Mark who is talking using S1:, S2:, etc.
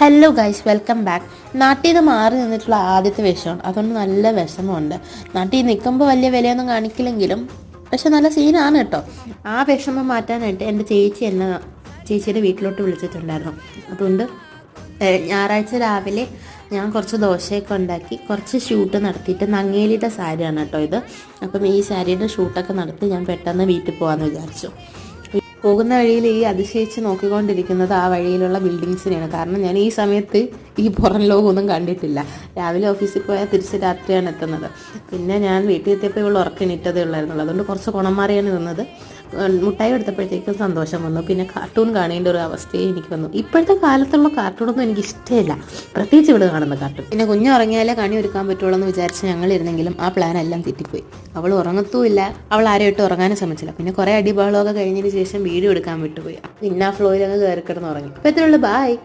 S1: Hello guys, welcome back. നാട്ടിൽ നിന്ന് മാറി നിന്നിട്ടുള്ള ആദ്യത്തെ വിഷമാണ്, അതുകൊണ്ട് നല്ല വിഷമമുണ്ട്. നാട്ടിൽ നിൽക്കുമ്പോൾ വലിയ വിലയൊന്നും കാണിക്കില്ലെങ്കിലും പക്ഷെ നല്ല സീനാണ് കേട്ടോ. ആ വിഷമം മാറ്റാനായിട്ട് എൻ്റെ ചേച്ചിയുടെ വീട്ടിലോട്ട് വിളിച്ചിട്ടുണ്ടായിരുന്നു. അതുകൊണ്ട് ഞായറാഴ്ച രാവിലെ ഞാൻ കുറച്ച് ദോശയൊക്കെ ഉണ്ടാക്കി കുറച്ച് ഷൂട്ട് നടത്തിയിട്ട്, നങ്ങേലിയുടെ സാരിയാണ് കേട്ടോ ഇത്. അപ്പം ഈ സാരിയുടെ ഷൂട്ടൊക്കെ നടത്തി ഞാൻ പെട്ടെന്ന് വീട്ടിൽ പോകാമെന്ന് വിചാരിച്ചു. പോകുന്ന വഴിയിൽ ഈ അതിശയിച്ച് നോക്കിക്കൊണ്ടിരിക്കുന്നത് ആ വഴിയിലുള്ള ബിൽഡിങ്സിനെയാണ്. കാരണം ഞാൻ ഈ സമയത്ത് ഈ പുറം ലോകമൊന്നും കണ്ടിട്ടില്ല. രാവിലെ ഓഫീസിൽ പോയാൽ തിരിച്ച് രാത്രിയാണ് എത്തുന്നത്. പിന്നെ ഞാൻ വീട്ടിൽ എത്തിയപ്പോൾ ഇവൾ ഉറക്കിണിട്ടതേ ഉള്ളായിരുന്നുള്ളൂ. അതുകൊണ്ട് കുറച്ച് കുണമാറിയാണ് നിന്നത്. മുട്ടായി എടുത്തപ്പോഴത്തേക്കും സന്തോഷം വന്നു. പിന്നെ കാർട്ടൂൺ കാണേണ്ട ഒരു അവസ്ഥയെ എനിക്ക് വന്നു. ഇപ്പോഴത്തെ കാലത്തുള്ള കാർട്ടൂണൊന്നും എനിക്ക് ഇഷ്ടമില്ല, പ്രത്യേകിച്ച് ഇവിടെ കാണുന്ന കാർട്ടൂൺ. പിന്നെ കുഞ്ഞ് ഉറങ്ങിയാലേ കണി ഒരുക്കാൻ പറ്റുള്ളൂ എന്ന് വിചാരിച്ച് ഞങ്ങളിരുന്നെങ്കിലും ആ പ്ലാൻ എല്ലാം തെറ്റിപ്പോയി. അവൾ ഉറങ്ങത്തുമില്ല, അവൾ ആരെയിട്ട് ഉറങ്ങാനും ശ്രമിച്ചില്ല. പിന്നെ കുറേ അടിബഹളമൊക്കെ കഴിഞ്ഞതിന് ശേഷം വീഡിയോ എടുക്കാൻ വിട്ടുപോയി. പിന്നെ ആ ഫ്ലോയിലങ്ങ് കയറി കിടന്ന് ഉറങ്ങി. അപ്പോൾ എത്രയുള്ളൂ, ബായ്.